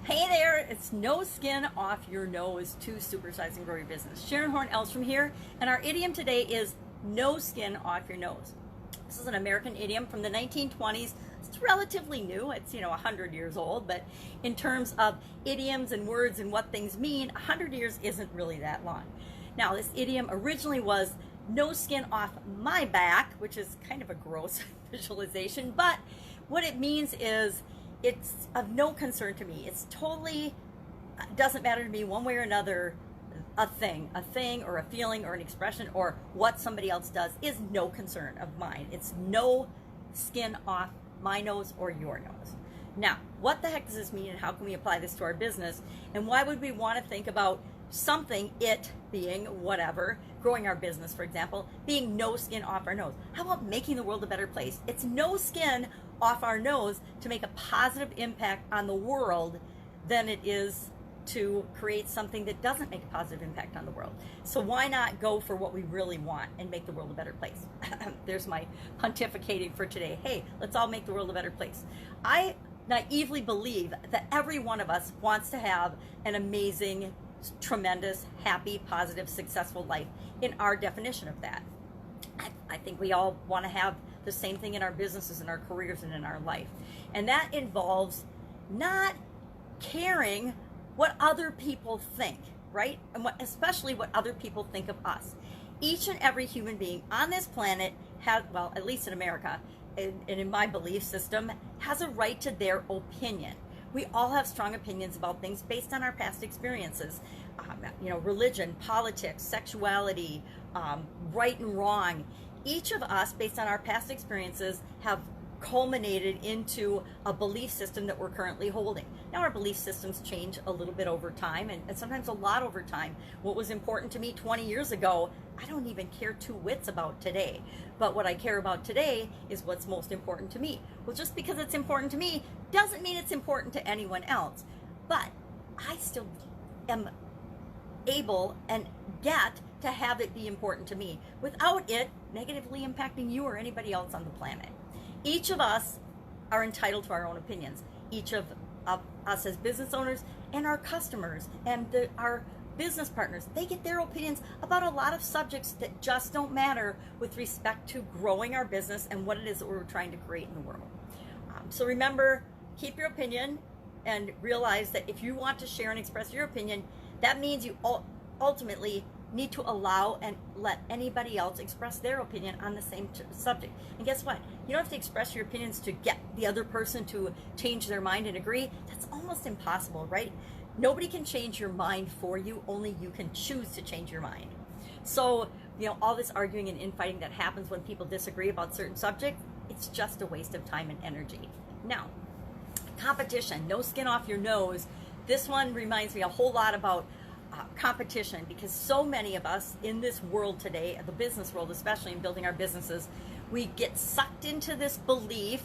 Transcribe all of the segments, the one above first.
Hey there, it's no skin off your nose to supersize and grow your business. Sharon Horne-Ellstrom here, and our idiom today is no skin off your nose. This is an American idiom from the 1920s. It's relatively new. It's, 100 years old, but in terms of idioms and words and what things mean, 100 years isn't really that long. Now, this idiom originally was no skin off my back, which is kind of a gross visualization, but what it means is it's of no concern to me. It's totally, doesn't matter to me one way or another. A thing or a feeling or an expression or what somebody else does is no concern of mine. It's no skin off my nose or your nose. Now, what the heck does this mean, and how can we apply this to our business? And why would we want to think about something, it being whatever, growing our business, for example, being no skin off our nose? How about making the world a better place? It's no skin off our nose to make a positive impact on the world than it is to create something that doesn't make a positive impact on the world. So why not go for what we really want and make the world a better place? There's my pontificating for today. Hey, let's all make the world a better place. I naively believe that every one of us wants to have an amazing, tremendous, happy, positive, successful life in our definition of that. I think we all want to have the same thing in our businesses, in our careers, and in our life. And that involves not caring what other people think, right? And especially what other people think of us. Each and every human being on this planet has, well, at least in America, and in my belief system, has a right to their opinion. We all have strong opinions about things based on our past experiences. Religion, politics, sexuality, right and wrong. Each of us, based on our past experiences, have culminated into a belief system that we're currently holding. Now, our belief systems change a little bit over time, and sometimes a lot over time. What was important to me 20 years ago, I don't even care two whits about today. But what I care about today is what's most important to me. Well, just because it's important to me doesn't mean it's important to anyone else. But I still am able and get to have it be important to me without it negatively impacting you or anybody else on the planet. Each of us are entitled to our own opinions. Each of us as business owners and our customers and our business partners, they get their opinions about a lot of subjects that just don't matter with respect to growing our business and what it is that we're trying to create in the world. So remember, keep your opinion and realize that if you want to share and express your opinion, that means you ultimately need to allow and let anybody else express their opinion on the same subject. And guess what? You don't have to express your opinions to get the other person to change their mind and agree. That's almost impossible, right? Nobody can change your mind for you. Only you can choose to change your mind. So, all this arguing and infighting that happens when people disagree about certain subjects, it's just a waste of time and energy. Now, competition, no skin off your nose. This one reminds me a whole lot about competition, because so many of us in this world today, the business world especially, in building our businesses, we get sucked into this belief,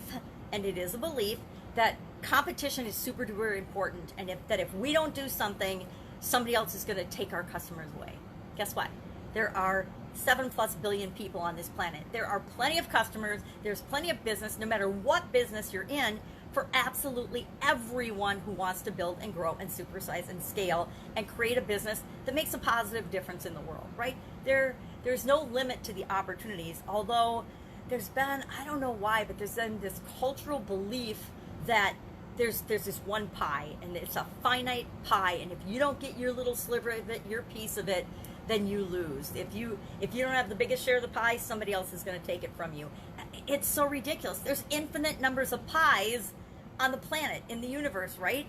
and it is a belief, that competition is super duper important, and if we don't do something, somebody else is going to take our customers away. Guess what? There are 7+ billion people on this planet. There are plenty of customers. There's plenty of business, no matter what business you're in, for absolutely everyone who wants to build and grow and supersize and scale and create a business that makes a positive difference in the world, right? There's no limit to the opportunities, although there's been, I don't know why, but there's been this cultural belief that there's this one pie, and it's a finite pie, and if you don't get your little sliver of it, your piece of it, then you lose. If you don't have the biggest share of the pie, somebody else is going to take it from you. It's so ridiculous. There's infinite numbers of pies on the planet, in the universe, right?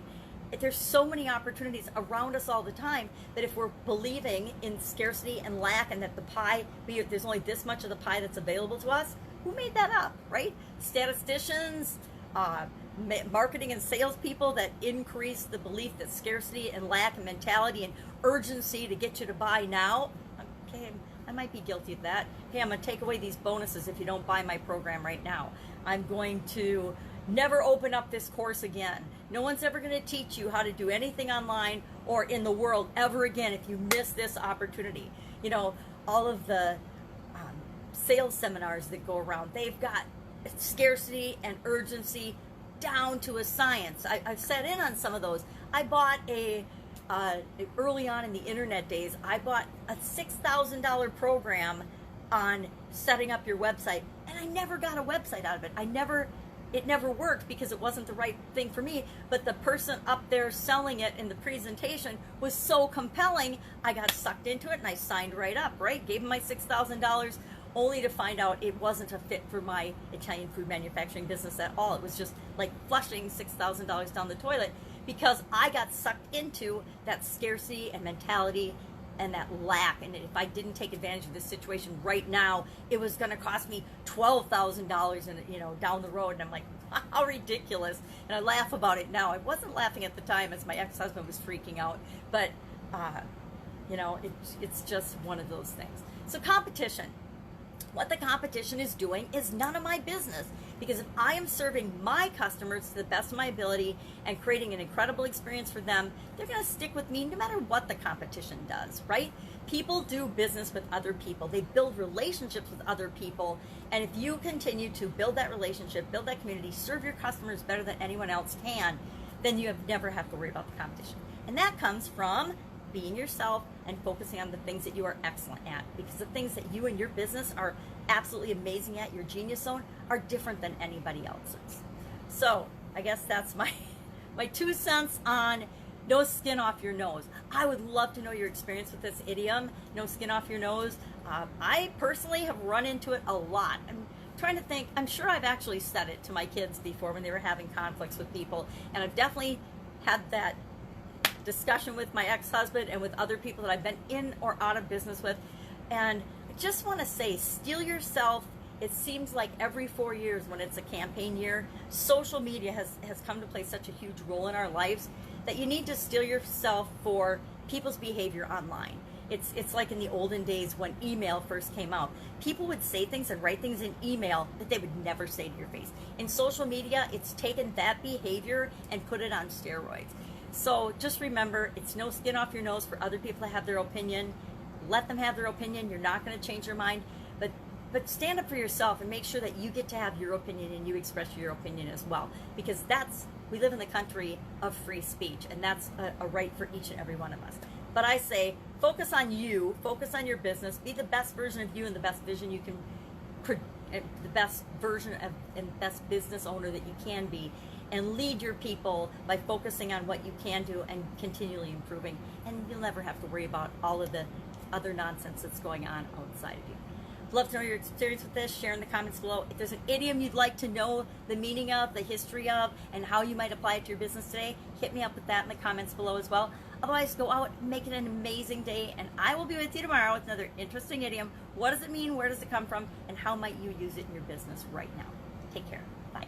There's so many opportunities around us all the time that if we're believing in scarcity and lack, and that the pie, there's only this much of the pie that's available to us, who made that up, right? Statisticians, marketing and salespeople that increase the belief that scarcity and lack and mentality and urgency to get you to buy now. Okay, I might be guilty of that. Hey, I'm going to take away these bonuses if you don't buy my program right now. I'm going to never open up this course again. No one's ever going to teach you how to do anything online or in the world ever again if you miss this opportunity. All of the sales seminars that go around, they've got scarcity and urgency down to a science. I've sat in on some of those. I bought early on in the internet days, I bought a $6,000 program on setting up your website, and I never got a website out of it. It never worked because it wasn't the right thing for me, but the person up there selling it in the presentation was so compelling, I got sucked into it and I signed right up, right? Gave him my $6,000 only to find out it wasn't a fit for my Italian food manufacturing business at all. It was just like flushing $6,000 down the toilet because I got sucked into that scarcity and mentality and that lack. And if I didn't take advantage of this situation right now, it was going to cost me $12,000 and down the road. And I'm like, how ridiculous. And I laugh about it now. I wasn't laughing at the time as my ex-husband was freaking out, but it's just one of those things. So competition. What the competition is doing is none of my business, because if I am serving my customers to the best of my ability and creating an incredible experience for them, they're going to stick with me no matter what the competition does, right? People do business with other people. They build relationships with other people. And if you continue to build that relationship, build that community, serve your customers better than anyone else can, then you never have to worry about the competition. And that comes from being yourself and focusing on the things that you are excellent at, because the things that you and your business are absolutely amazing at, your genius zone, are different than anybody else's. So I guess that's my 2 cents on no skin off your nose. I would love to know your experience with this idiom, no skin off your nose. I personally have run into it a lot. I'm trying to think, I'm sure I've actually said it to my kids before when they were having conflicts with people, and I've definitely had that discussion with my ex-husband and with other people that I've been in or out of business with. And I just want to say, steel yourself. It seems like every 4 years when it's a campaign year, social media has come to play such a huge role in our lives that you need to steel yourself for people's behavior online. It's like in the olden days when email first came out. People would say things and write things in email that they would never say to your face. In social media, it's taken that behavior and put it on steroids. So just remember, it's no skin off your nose for other people to have their opinion. Let them have their opinion. You're not going to change their mind, but stand up for yourself and make sure that you get to have your opinion and you express your opinion as well, because we live in the country of free speech, and that's a right for each and every one of us. But I say, focus on you, focus on your business, be the best version of you and the best vision you can, the best version of and best business owner that you can be, and lead your people by focusing on what you can do and continually improving. And you'll never have to worry about all of the other nonsense that's going on outside of you. Love to know your experience with this. Share in the comments below. If there's an idiom you'd like to know the meaning of, the history of, and how you might apply it to your business today, hit me up with that in the comments below as well. Otherwise, go out and make it an amazing day, and I will be with you tomorrow with another interesting idiom. What does it mean? Where does it come from? And how might you use it in your business right now? Take care. Bye.